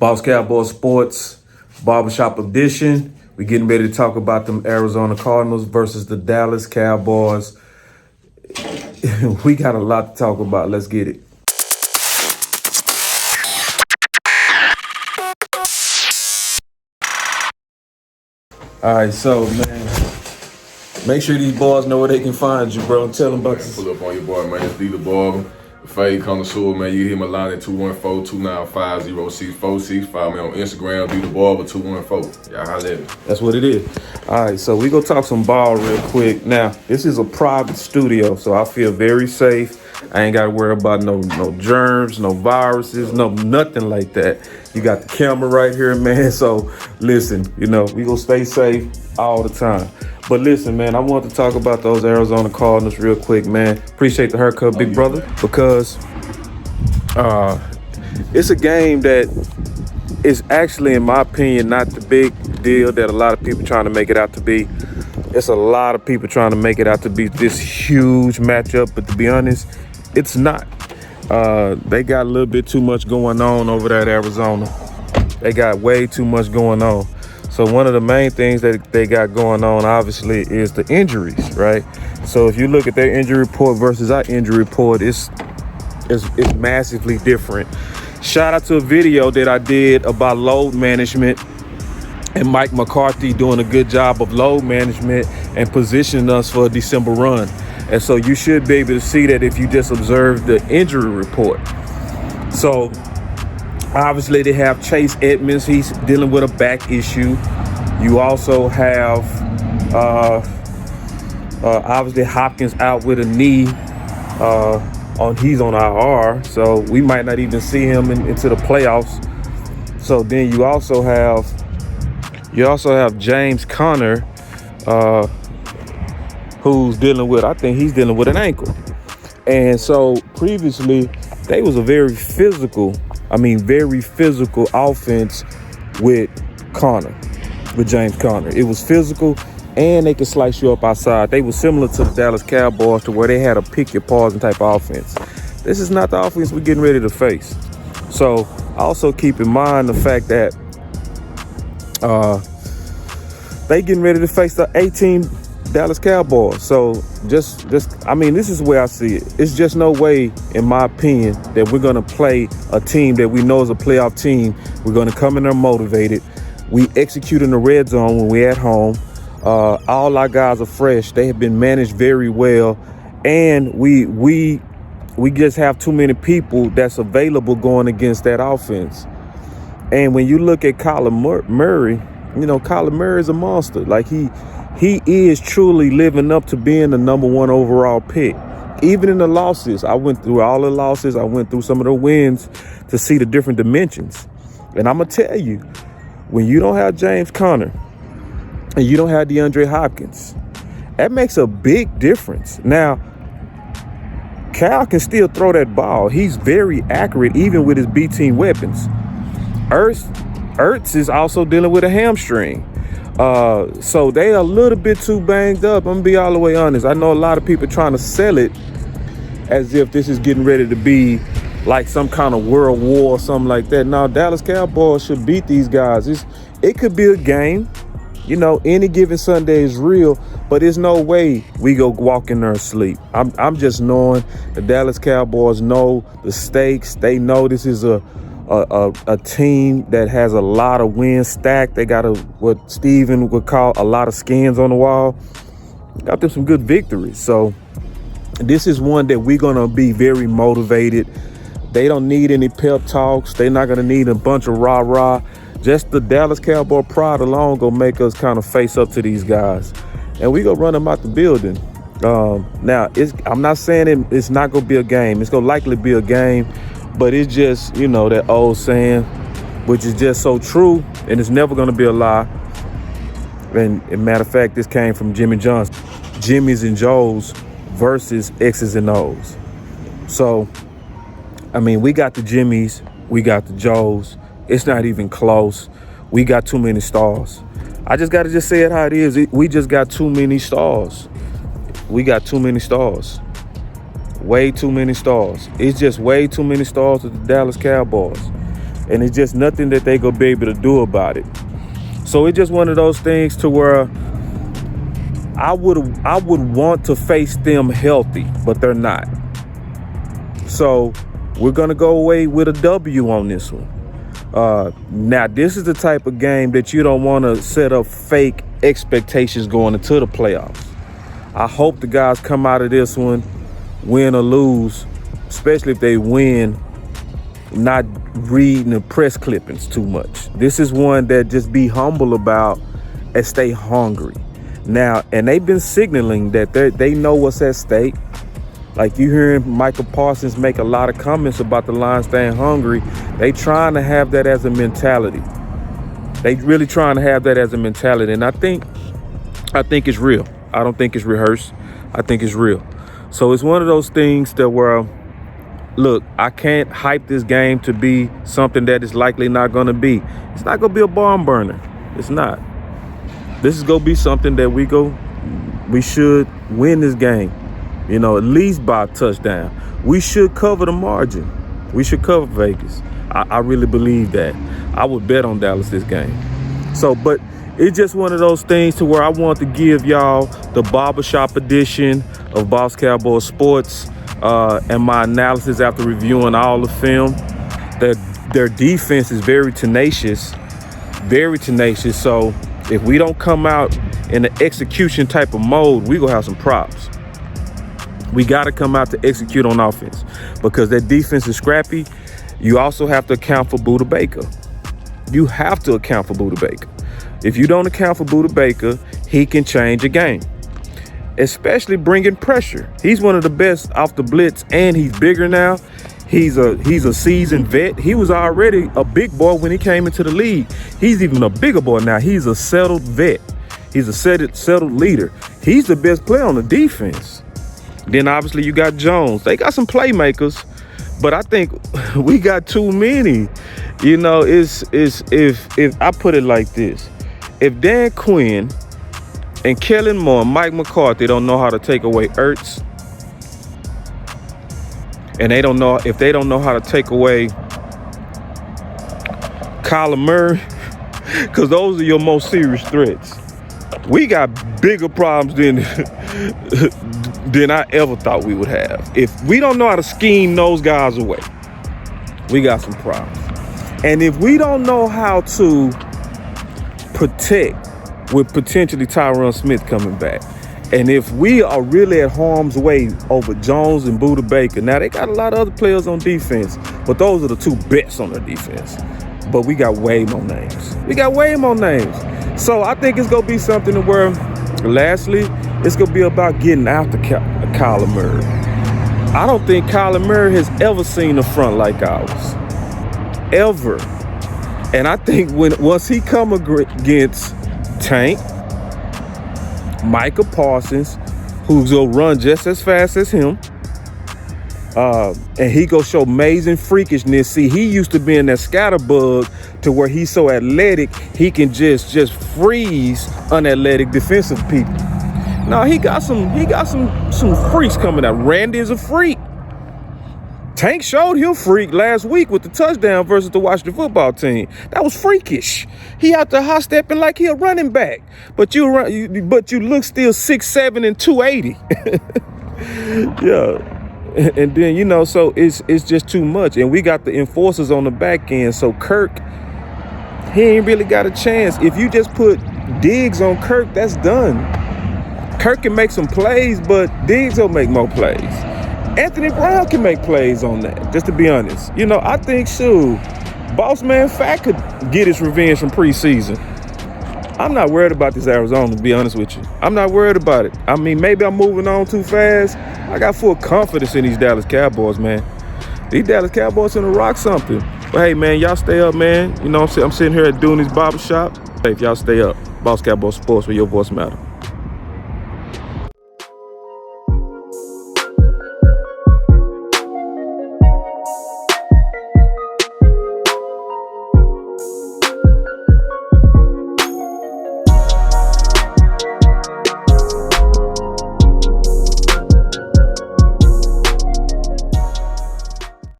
Boss Cowboy Sports Barbershop edition. We're getting ready to talk about them Arizona Cardinals versus the Dallas Cowboys. We got a lot to talk about. Let's get it. All right, so, man, make sure these boys know where they can find you, bro. Tell them about this. Pull up on your boy, man. It's D the Barber. The Fade Connoisseur, man. You hit my line at 214-295-0646. Follow me on Instagram, D the Barber 214. Y'all holla at me. That's what it is. All right, so we gonna talk some ball real quick. Now, this is a private studio, so I feel very safe. I ain't gotta worry about no germs, no viruses, no nothing like that. You got the camera right here, man. So listen, we gonna stay safe all the time. But listen, man, I want to talk about those Arizona Cardinals real quick, man. Appreciate the haircut, big brother, because it's a game that is actually, in my opinion, not the big deal that a lot of people trying to make it out to be. It's a lot of people trying to make it out to be this huge matchup, but to be honest, it's not. They got a little bit too much going on over there at Arizona. They got way too much going on. So one of the main things that they got going on, obviously, is the injuries, right? So if you look at their injury report versus our injury report, it's massively different. Shout out to a video that I did about load management and Mike McCarthy doing a good job of load management and positioning us for a December run. And so you should be able to see that if you just observe the injury report. So obviously they have Chase Edmonds. He's dealing with a back issue. You also have obviously Hopkins out with a knee. He's on IR, so we might not even see him into the playoffs. So then you also have James Conner, who's dealing with, I think he's dealing with an ankle. And so previously they was a very physical offense with James Conner. It was physical and they could slice you up outside. They were similar to the Dallas Cowboys to where they had a pick your poison type of offense. This is not the offense we're getting ready to face. So also keep in mind the fact that they getting ready to face the 18 Dallas Cowboys. So this is where I see it. It's just no way, in my opinion, that we're going to play a team that we know is a playoff team. We're going to come in there motivated. We execute in the red zone when we're at home. All our guys are fresh. They have been managed very well. And we just have too many people that's available going against that offense. And when you look at Kyler Murray, Kyler Murray is a monster. Like he is truly living up to being the number one overall pick. Even in the losses, I went through all the losses. I went through some of the wins to see the different dimensions. And I'm going to tell you, when you don't have James Conner and you don't have DeAndre Hopkins, that makes a big difference. Now, Cal can still throw that ball. He's very accurate, even with his B-team weapons. Ertz is also dealing with a hamstring. So they are a little bit too banged up. I'm gonna be all the way honest. I know a lot of people trying to sell it as if this is getting ready to be like some kind of world war or something like that. Now, Dallas Cowboys should beat these guys. It could be a game. Any given Sunday is real, but there's no way we go walk in there and sleep. I'm just knowing the Dallas Cowboys know the stakes. They know this is a team that has a lot of wins stacked. They got what Steven would call a lot of skins on the wall. Got them some good victories. So this is one that we're going to be very motivated. They don't need any pep talks. They're not going to need a bunch of rah-rah. Just the Dallas Cowboy pride alone going to make us kind of face up to these guys. And we going to run them out the building. Now, I'm not saying it's not going to be a game. It's going to likely be a game. But it's just, that old saying, which is just so true, and it's never going to be a lie. And matter of fact, this came from Jimmy Johnson. Jimmys and Joes versus X's and O's. So, we got the Jimmys, we got the Joes. It's not even close. We got too many stars. I just got to say it how it is. We just got too many stars. We got too many stars. Way too many stars. It's just way too many stars with the Dallas Cowboys. And it's just nothing that they gonna be able to do about it. So it's just one of those things to where I would want to face them healthy, but they're not. So we're gonna go away with a W on this one. Now this is the type of game that you don't want to set up fake expectations going into the playoffs. I hope the guys come out of this one, win or lose, especially if they win, not reading the press clippings too much. This is one that just be humble about and stay hungry. Now, and they've been signaling that they know what's at stake. Like you hearing Michael Parsons make a lot of comments about the Lions staying hungry. They trying to have that as a mentality. They really trying to have that as a mentality. And I think it's real. I don't think it's rehearsed. I think it's real. So it's one of those things that where, look, I can't hype this game to be something that is likely not going to be. It's not going to be a barn burner. It's not. This is going to be something that we should win this game, you know, at least by a touchdown. We should cover the margin. We should cover Vegas. I really believe that. I would bet on Dallas this game. So, but it's just one of those things to where I want to give y'all the Barbershop edition of Boss Cowboy Sports and my analysis after reviewing all the film. Their defense is very tenacious. So if we don't come out in the execution type of mode, we gonna have some props. We got to come out to execute on offense because that defense is scrappy. You also have to account for Budda Baker. You have to account for Budda Baker. If you don't account for Budda Baker, he can change a game, especially bringing pressure. He's one of the best off the blitz, and he's bigger now. He's a seasoned vet. He was already a big boy when he came into the league. He's even a bigger boy now. He's a settled vet. He's a settled leader. He's the best player on the defense. Then obviously you got Jones. They got some playmakers, but I think we got too many. You know, if I put it like this, if Dan Quinn and Kellen Moore and Mike McCarthy don't know how to take away Ertz, and they don't know how to take away Kyler Murray, because those are your most serious threats. We got bigger problems than I ever thought we would have. If we don't know how to scheme those guys away, we got some problems. And if we don't know how to protect with potentially Tyron Smith coming back, and if we are really at harm's way over Jones and Budda Baker, now they got a lot of other players on defense, but those are the two best on their defense. But we got way more names. So I think it's going to be something to where, lastly, it's going to be about getting after Kyler Murray. I don't think Kyler Murray has ever seen a front like ours. Ever. And I think once he come against Tank, Micah Parsons, who's going to run just as fast as him, and he go show amazing freakishness. See, he used to be in that scatterbug to where he's so athletic, he can just freeze unathletic defensive people. No, he got some freaks coming out. Randy is a freak. Tank showed him freak last week with the touchdown versus the Washington football team. That was freakish. He out there high stepping like he a running back, but you look still 6'7" and 280. Yeah. And then, you know, so it's just too much. And we got the enforcers on the back end. So Kirk, he ain't really got a chance. If you just put Diggs on Kirk, that's done. Kirk can make some plays, but Diggs will make more plays. Anthony Brown can make plays on that, just to be honest. You know, I think, Boss Man Fat could get his revenge from preseason. I'm not worried about this Arizona, to be honest with you. I'm not worried about it. I mean, maybe I'm moving on too fast. I got full confidence in these Dallas Cowboys, man. These Dallas Cowboys gonna rock something. But hey, man, y'all stay up, man. You know, I'm sitting here at Dooney's Barbershop. Hey, if y'all stay up, Boss Cowboy Sports, where your voice matter.